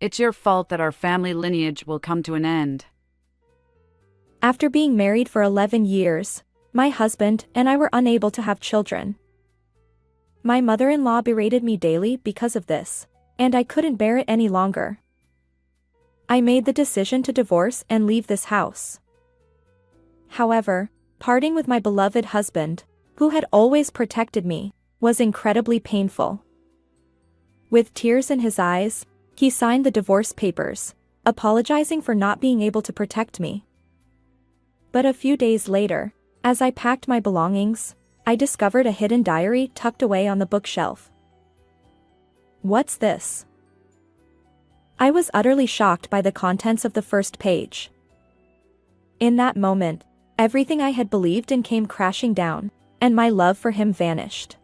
It's your fault that our family lineage will come to an end. After being married for 11 years, my husband and I were unable to have children. My mother-in-law berated me daily because of this, and I couldn't bear it any longer. I made the decision to divorce and leave this house. However, parting with my beloved husband, who had always protected me, was incredibly painful. With tears in his eyes, he signed the divorce papers, apologizing for not being able to protect me. But a few days later, as I packed my belongings, I discovered a hidden diary tucked away on the bookshelf. What's this? I was utterly shocked by the contents of the first page. In that moment, everything I had believed in came crashing down, and my love for him vanished.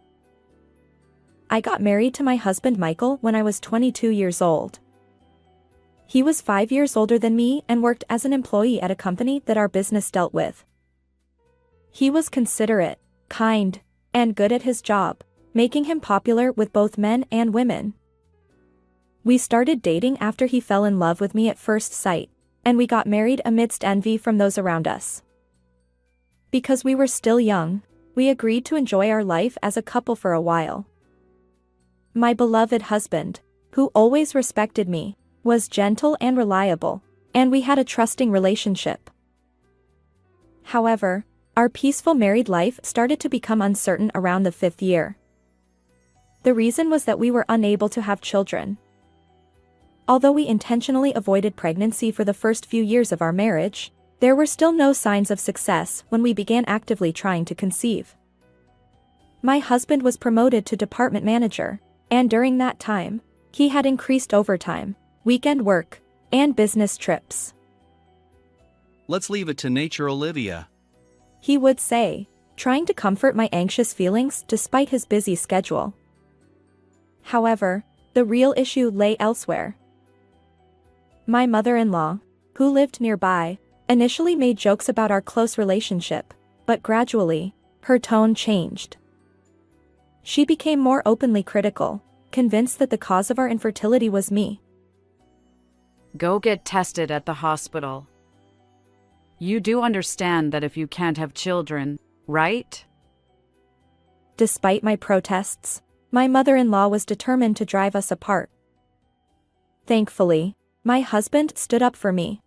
I got married to my husband Michael when I was 22 years old. He was 5 years older than me and worked as an employee at a company that our business dealt with. He was considerate, kind, and good at his job, making him popular with both men and women. We started dating after he fell in love with me at first sight, and we got married amidst envy from those around us. Because we were still young, we agreed to enjoy our life as a couple for a while. My beloved husband, who always respected me, was gentle and reliable, and we had a trusting relationship. However, our peaceful married life started to become uncertain around the 5th year. The reason was that we were unable to have children. Although we intentionally avoided pregnancy for the first few years of our marriage, there were still no signs of success when we began actively trying to conceive. My husband was promoted to department manager, and during that time, he had increased overtime, weekend work, and business trips. Let's leave it to nature, Olivia. He would say, trying to comfort my anxious feelings despite his busy schedule. However, the real issue lay elsewhere. My mother-in-law, who lived nearby, initially made jokes about our close relationship, but gradually, her tone changed. She became more openly critical, convinced that the cause of our infertility was me. Go get tested at the hospital. You do understand that if you can't have children, right? Despite my protests, my mother-in-law was determined to drive us apart. Thankfully, my husband stood up for me.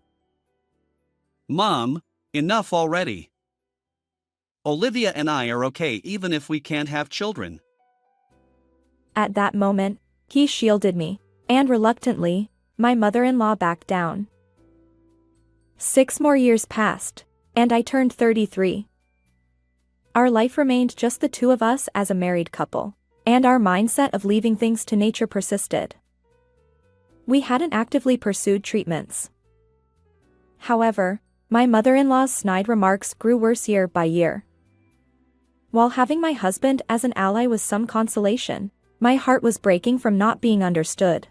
Mom, enough already. Olivia and I are okay even if we can't have children. At that moment, he shielded me, and reluctantly, my mother-in-law backed down. 6 more years passed, and I turned 33. Our life remained just the two of us as a married couple, and our mindset of leaving things to nature persisted. We hadn't actively pursued treatments. However, my mother-in-law's snide remarks grew worse year by year. While having my husband as an ally was some consolation, my heart was breaking from not being understood.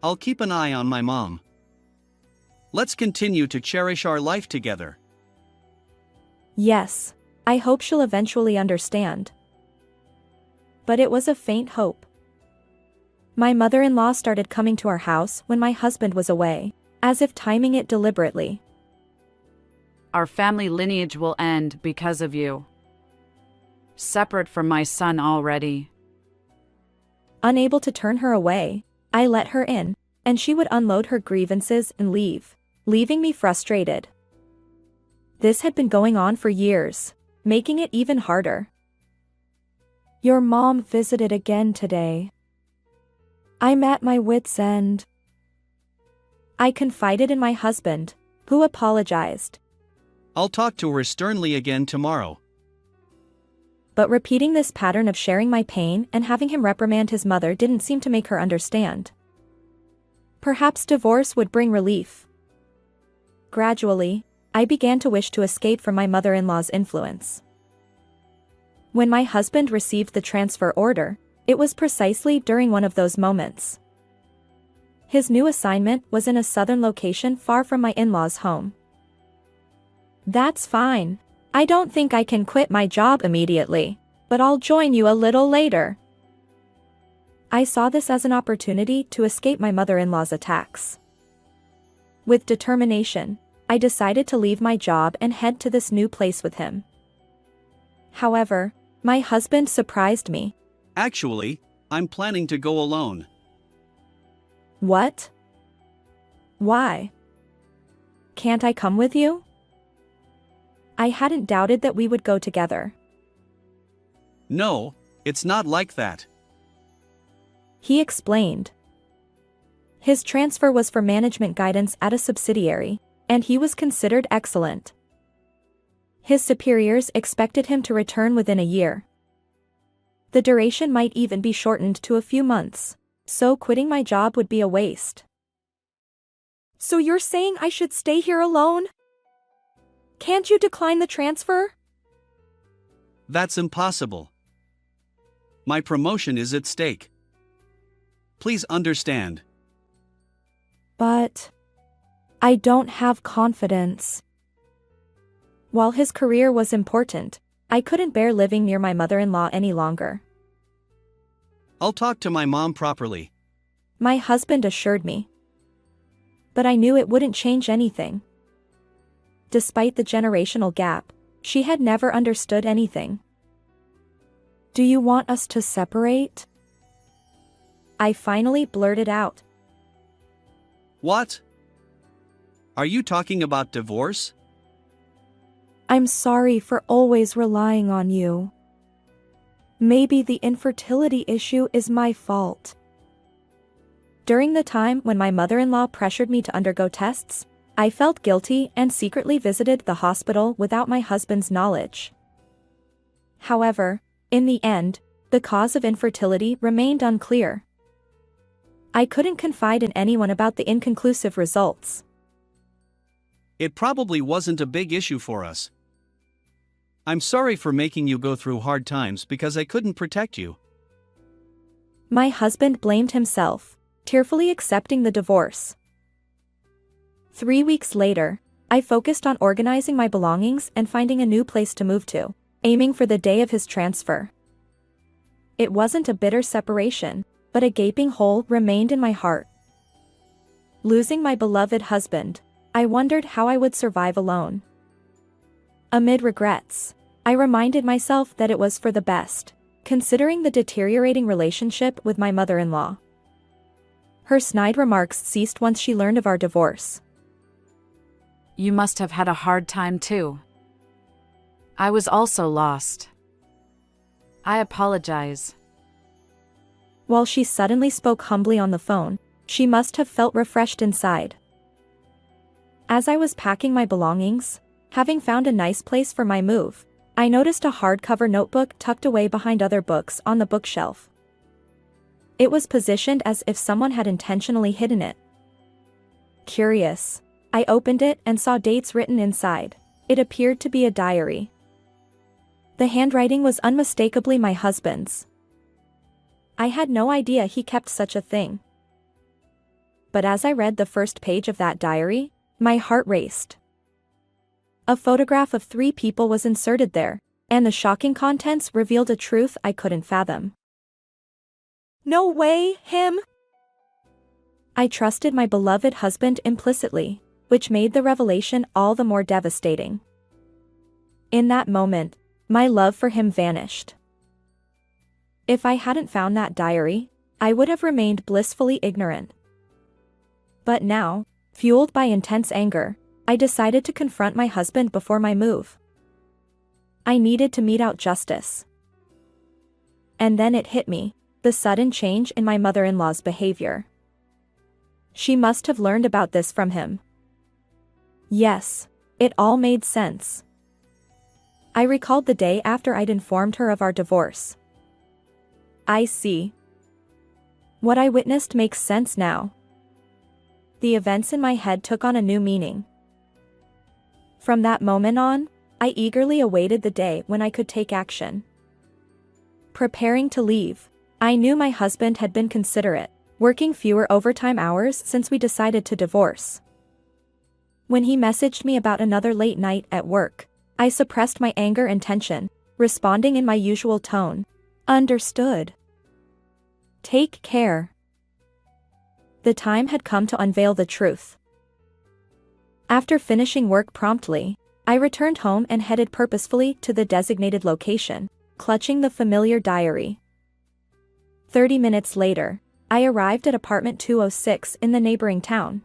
I'll keep an eye on my mom. Let's continue to cherish our life together. Yes, I hope she'll eventually understand. But it was a faint hope. My mother-in-law started coming to our house when my husband was away, as if timing it deliberately. Our family lineage will end because of you. Separate from my son already. Unable to turn her away, I let her in, and she would unload her grievances and leave, leaving me frustrated. This had been going on for years, making it even harder. Your mom visited again today. I'm at my wit's end. I confided in my husband, who apologized. I'll talk to her sternly again tomorrow. But repeating this pattern of sharing my pain and having him reprimand his mother didn't seem to make her understand. Perhaps divorce would bring relief. Gradually, I began to wish to escape from my mother-in-law's influence. When my husband received the transfer order, it was precisely during one of those moments. His new assignment was in a southern location far from my in-laws' home. That's fine. I don't think I can quit my job immediately, but I'll join you a little later. I saw this as an opportunity to escape my mother-in-law's attacks. With determination, I decided to leave my job and head to this new place with him. However, my husband surprised me. Actually, I'm planning to go alone. What? Why? Can't I come with you? I hadn't doubted that we would go together. No, it's not like that. He explained. His transfer was for management guidance at a subsidiary, and he was considered excellent. His superiors expected him to return within a year. The duration might even be shortened to a few months, so quitting my job would be a waste. So you're saying I should stay here alone? Can't you decline the transfer? That's impossible. My promotion is at stake. Please understand. But I don't have confidence. While his career was important, I couldn't bear living near my mother-in-law any longer. I'll talk to my mom properly. My husband assured me. But I knew it wouldn't change anything. Despite the generational gap, she had never understood anything. Do you want us to separate? I finally blurted out. What? Are you talking about divorce? I'm sorry for always relying on you. Maybe the infertility issue is my fault. During the time when my mother-in-law pressured me to undergo tests, I felt guilty and secretly visited the hospital without my husband's knowledge. However, in the end, the cause of infertility remained unclear. I couldn't confide in anyone about the inconclusive results. It probably wasn't a big issue for us. I'm sorry for making you go through hard times because I couldn't protect you. My husband blamed himself, tearfully accepting the divorce. 3 weeks later, I focused on organizing my belongings and finding a new place to move to, aiming for the day of his transfer. It wasn't a bitter separation, but a gaping hole remained in my heart. Losing my beloved husband, I wondered how I would survive alone. Amid regrets, I reminded myself that it was for the best, considering the deteriorating relationship with my mother-in-law. Her snide remarks ceased once she learned of our divorce. You must have had a hard time too. I was also lost. I apologize. While she suddenly spoke humbly on the phone, she must have felt refreshed inside. As I was packing my belongings, having found a nice place for my move, I noticed a hardcover notebook tucked away behind other books on the bookshelf. It was positioned as if someone had intentionally hidden it. Curious, I opened it and saw dates written inside. It appeared to be a diary. The handwriting was unmistakably my husband's. I had no idea he kept such a thing. But as I read the first page of that diary, my heart raced. A photograph of 3 people was inserted there, and the shocking contents revealed a truth I couldn't fathom. No way, him! I trusted my beloved husband implicitly, which made the revelation all the more devastating. In that moment, my love for him vanished. If I hadn't found that diary, I would have remained blissfully ignorant. But now, fueled by intense anger, I decided to confront my husband before my move. I needed to mete out justice. And then it hit me, the sudden change in my mother-in-law's behavior. She must have learned about this from him. Yes, it all made sense. I recalled the day after I'd informed her of our divorce. I see. What I witnessed makes sense now. The events in my head took on a new meaning. From that moment on, I eagerly awaited the day when I could take action. Preparing to leave, I knew my husband had been considerate, working fewer overtime hours since we decided to divorce. When he messaged me about another late night at work, I suppressed my anger and tension, responding in my usual tone. Understood. Take care. The time had come to unveil the truth. After finishing work promptly, I returned home and headed purposefully to the designated location, clutching the familiar diary. 30 minutes later, I arrived at apartment 206 in the neighboring town.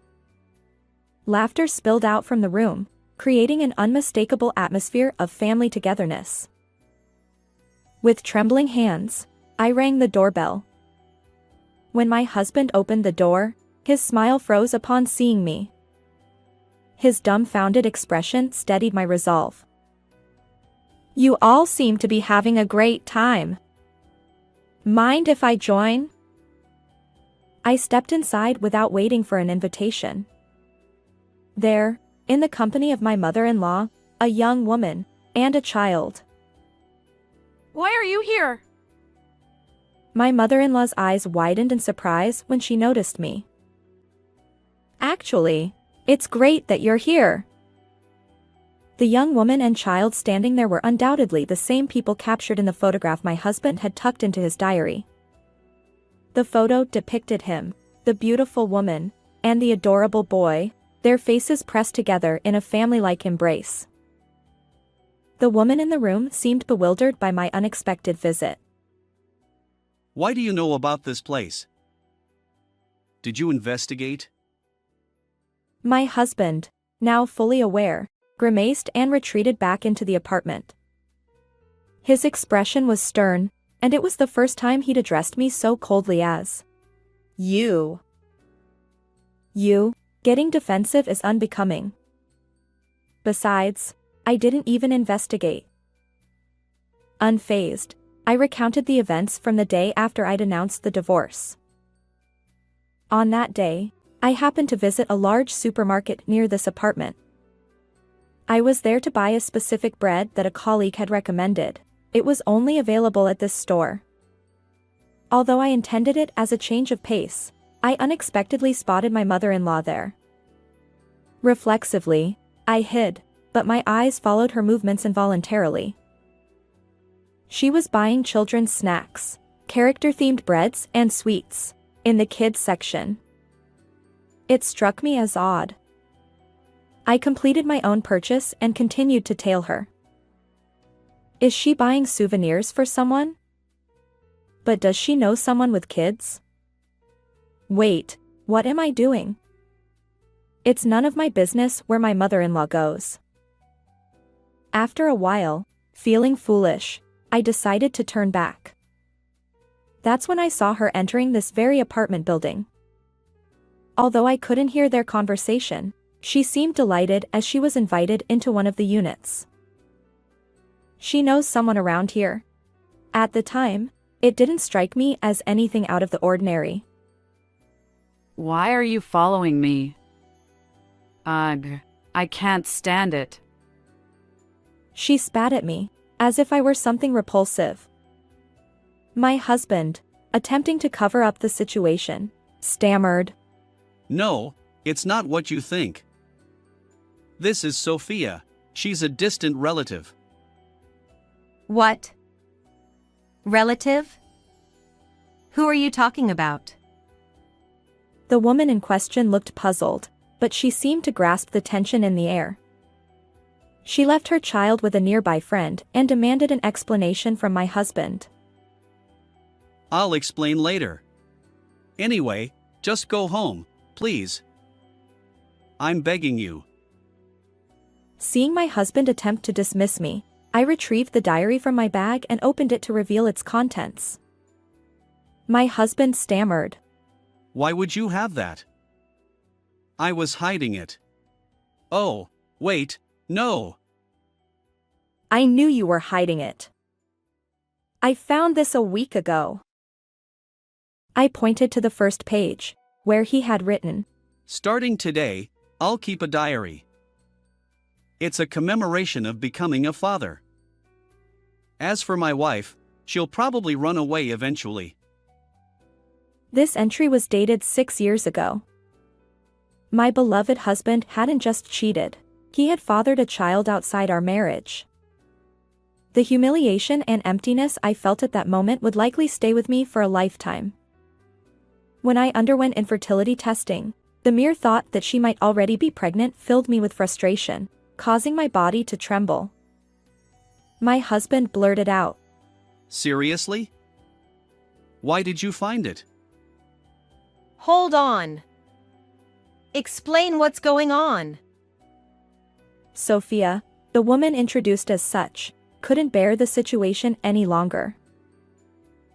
Laughter spilled out from the room, creating an unmistakable atmosphere of family togetherness. With trembling hands, I rang the doorbell. When my husband opened the door, his smile froze upon seeing me. His dumbfounded expression steadied my resolve. "You all seem to be having a great time. Mind if I join?" I stepped inside without waiting for an invitation. There, in the company of my mother-in-law, a young woman, and a child. Why are you here? My mother-in-law's eyes widened in surprise when she noticed me. "Actually, it's great that you're here." The young woman and child standing there were undoubtedly the same people captured in the photograph my husband had tucked into his diary. The photo depicted him, the beautiful woman, and the adorable boy, their faces pressed together in a family-like embrace. The woman in the room seemed bewildered by my unexpected visit. Why do you know about this place? Did you investigate? My husband, now fully aware, grimaced and retreated back into the apartment. His expression was stern, and it was the first time he'd addressed me so coldly as "You." You, getting defensive is unbecoming. Besides, I didn't even investigate. Unfazed, I recounted the events from the day after I'd announced the divorce. On that day, I happened to visit a large supermarket near this apartment. I was there to buy a specific bread that a colleague had recommended. It was only available at this store. Although I intended it as a change of pace, I unexpectedly spotted my mother-in-law there. Reflexively, I hid, but my eyes followed her movements involuntarily. She was buying children's snacks, character-themed breads and sweets, in the kids section. It struck me as odd. I completed my own purchase and continued to tail her. Is she buying souvenirs for someone? But does she know someone with kids? Wait, what am I doing? It's none of my business where my mother-in-law goes. After a while, feeling foolish, I decided to turn back. That's when I saw her entering this very apartment building. Although I couldn't hear their conversation, she seemed delighted as she was invited into one of the units. She knows someone around here. At the time, it didn't strike me as anything out of the ordinary. Why are you following me? Ugh, I can't stand it. She spat at me, as if I were something repulsive. My husband, attempting to cover up the situation, stammered. No, it's not what you think. This is Sophia. She's a distant relative. What? Relative? Who are you talking about? The woman in question looked puzzled, but she seemed to grasp the tension in the air. She left her child with a nearby friend and demanded an explanation from my husband. I'll explain later. Anyway, just go home, please. I'm begging you. Seeing my husband attempt to dismiss me, I retrieved the diary from my bag and opened it to reveal its contents. My husband stammered. Why would you have that? I was hiding it. Oh, wait, no. I knew you were hiding it. I found this a week ago. I pointed to the first page, where he had written, Starting today, I'll keep a diary. It's a commemoration of becoming a father. As for my wife, she'll probably run away eventually. This entry was dated 6 years ago. My beloved husband hadn't just cheated, he had fathered a child outside our marriage. The humiliation and emptiness I felt at that moment would likely stay with me for a lifetime. When I underwent infertility testing, the mere thought that she might already be pregnant filled me with frustration, causing my body to tremble. My husband blurted out, Seriously? Why did you find it? Hold on. Explain what's going on. Sophia, the woman introduced as such, couldn't bear the situation any longer.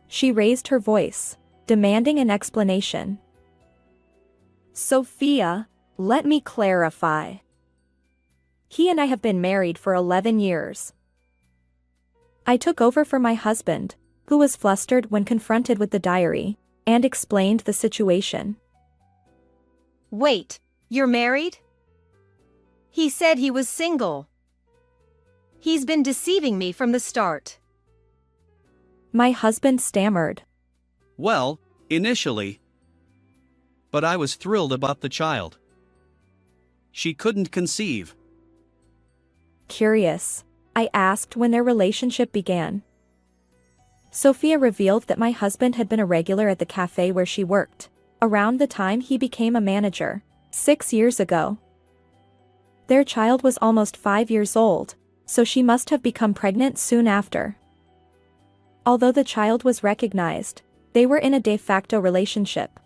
She raised her voice, demanding an explanation. Sophia, let me clarify. He and I have been married for 11 years. I took over for my husband, who was flustered when confronted with the diary, and explained the situation. Wait, you're married? He said he was single. He's been deceiving me from the start. My husband stammered. Well, initially. But I was thrilled about the child. She couldn't conceive. Curious, I asked when their relationship began. Sophia revealed that my husband had been a regular at the cafe where she worked, around the time he became a manager, 6 years ago. Their child was almost 5 years old, so she must have become pregnant soon after. Although the child was recognized, they were in a de facto relationship.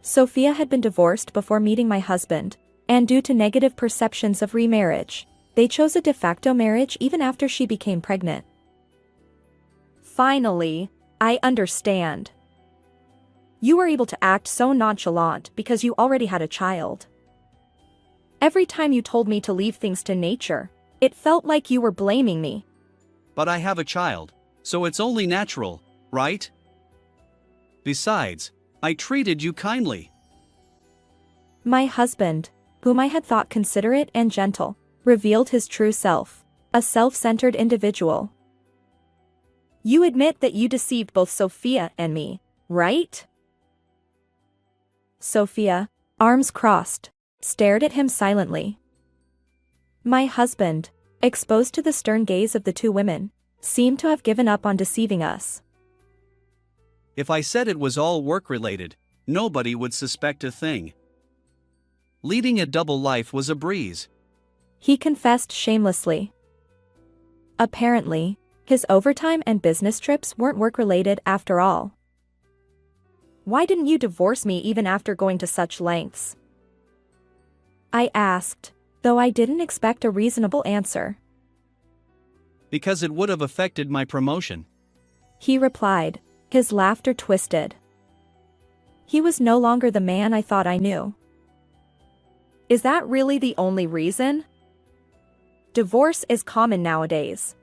Sophia had been divorced before meeting my husband, and due to negative perceptions of remarriage, they chose a de facto marriage even after she became pregnant. Finally, I understand. You were able to act so nonchalant because you already had a child. Every time you told me to leave things to nature, it felt like you were blaming me. But I have a child, so it's only natural, right? Besides, I treated you kindly. My husband, whom I had thought considerate and gentle, revealed his true self, a self-centered individual. You admit that you deceived both Sophia and me, right? Sophia, arms crossed, stared at him silently. My husband, exposed to the stern gaze of the two women, seemed to have given up on deceiving us. If I said it was all work-related, nobody would suspect a thing. Leading a double life was a breeze. He confessed shamelessly. Apparently, his overtime and business trips weren't work-related after all. Why didn't you divorce me even after going to such lengths? I asked, though I didn't expect a reasonable answer. Because it would have affected my promotion. He replied, his laughter twisted. He was no longer the man I thought I knew. Is that really the only reason? Divorce is common nowadays.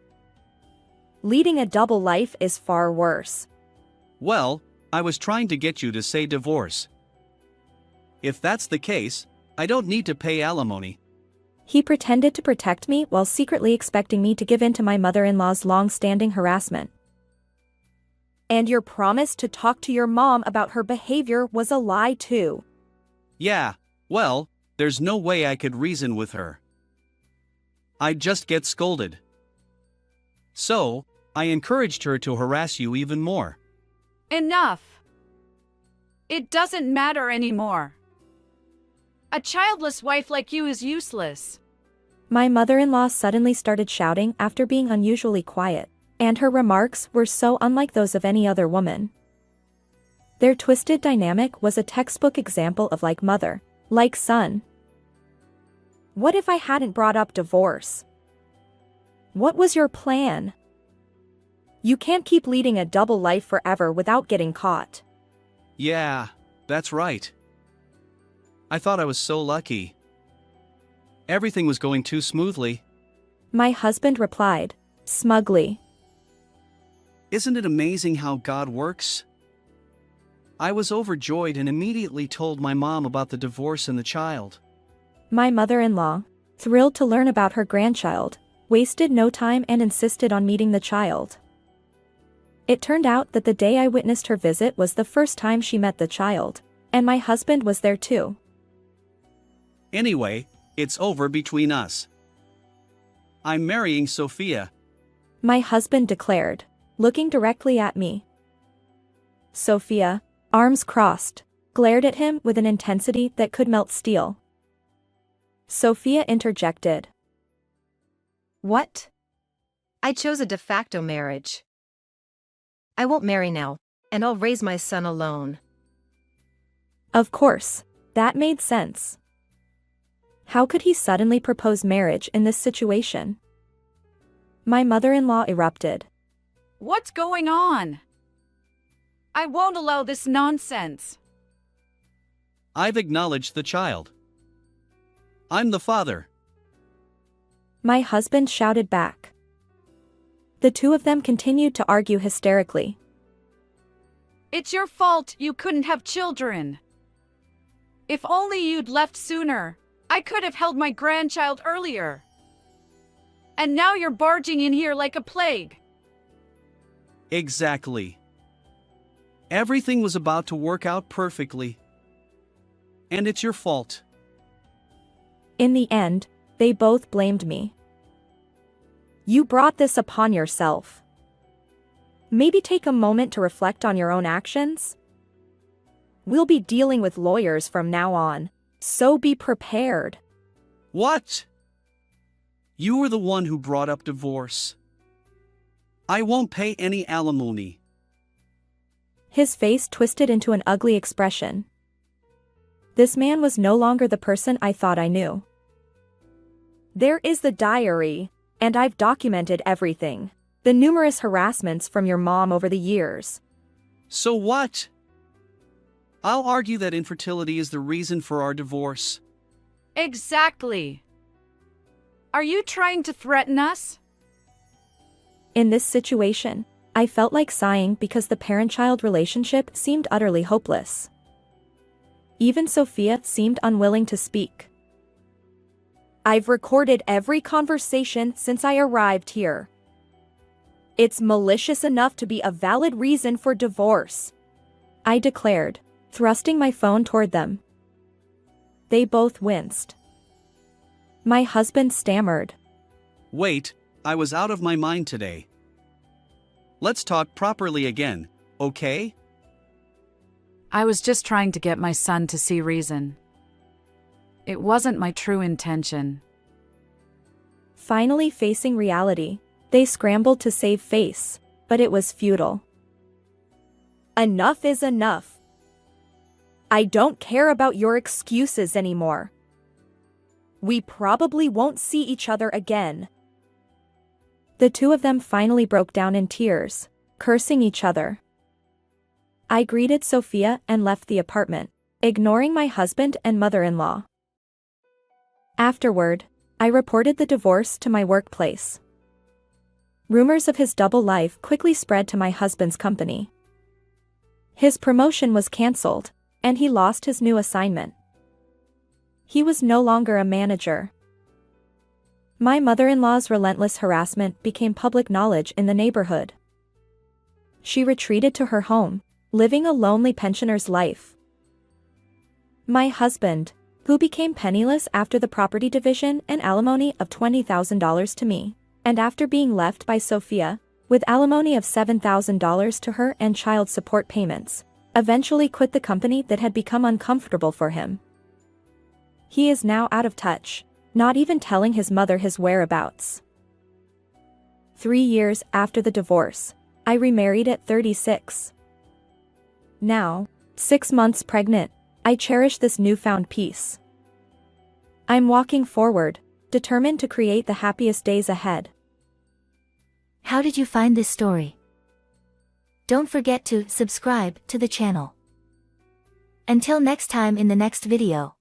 Leading a double life is far worse. Well, I was trying to get you to say divorce. If that's the case, I don't need to pay alimony. He pretended to protect me while secretly expecting me to give in to my mother-in-law's long-standing harassment. And your promise to talk to your mom about her behavior was a lie too. Yeah, well, there's no way I could reason with her. I'd just get scolded. So, I encouraged her to harass you even more. Enough. It doesn't matter anymore. A childless wife like you is useless. My mother-in-law suddenly started shouting after being unusually quiet, and her remarks were so unlike those of any other woman. Their twisted dynamic was a textbook example of like mother, like son. What if I hadn't brought up divorce? What was your plan? You can't keep leading a double life forever without getting caught. Yeah, that's right. I thought I was so lucky. Everything was going too smoothly. My husband replied, smugly. Isn't it amazing how God works? I was overjoyed and immediately told my mom about the divorce and the child. My mother-in-law, thrilled to learn about her grandchild, wasted no time and insisted on meeting the child. It turned out that the day I witnessed her visit was the first time she met the child, and my husband was there too. Anyway, it's over between us. I'm marrying Sophia. My husband declared, looking directly at me. Sophia, arms crossed, glared at him with an intensity that could melt steel. Sophia interjected. What? I chose a de facto marriage. I won't marry now, and I'll raise my son alone. Of course, that made sense. How could he suddenly propose marriage in this situation? My mother-in-law erupted. What's going on? I won't allow this nonsense. I've acknowledged the child. I'm the father. My husband shouted back. The two of them continued to argue hysterically. It's your fault you couldn't have children. If only you'd left sooner, I could have held my grandchild earlier. And now you're barging in here like a plague. Exactly. Everything was about to work out perfectly. And it's your fault. In the end, they both blamed me. You brought this upon yourself. Maybe take a moment to reflect on your own actions. We'll be dealing with lawyers from now on, so be prepared. What? You were the one who brought up divorce. I won't pay any alimony. His face twisted into an ugly expression. This man was no longer the person I thought I knew. There is the diary, and I've documented everything. The numerous harassments from your mom over the years. So what? I'll argue that infertility is the reason for our divorce. Exactly. Are you trying to threaten us? In this situation, I felt like sighing because the parent-child relationship seemed utterly hopeless. Even Sophia seemed unwilling to speak. I've recorded every conversation since I arrived here. It's malicious enough to be a valid reason for divorce, I declared, thrusting my phone toward them. They both winced. My husband stammered. Wait, I was out of my mind today. Let's talk properly again, okay? I was just trying to get my son to see reason. It wasn't my true intention. Finally facing reality, they scrambled to save face, but it was futile. Enough is enough. I don't care about your excuses anymore. We probably won't see each other again. The two of them finally broke down in tears, cursing each other. I greeted Sophia and left the apartment, ignoring my husband and mother-in-law. Afterward, I reported the divorce to my workplace. Rumors of his double life quickly spread to my husband's company. His promotion was cancelled, and he lost his new assignment. He was no longer a manager. My mother-in-law's relentless harassment became public knowledge in the neighborhood. She retreated to her home, living a lonely pensioner's life. My husband, who became penniless after the property division and alimony of $20,000 to me, and after being left by Sophia, with alimony of $7,000 to her and child support payments, eventually quit the company that had become uncomfortable for him. He is now out of touch, not even telling his mother his whereabouts. 3 years after the divorce, I remarried at 36. Now, 6 months pregnant, I cherish this newfound peace. I'm walking forward, determined to create the happiest days ahead. How did you find this story? Don't forget to subscribe to the channel. Until next time in the next video.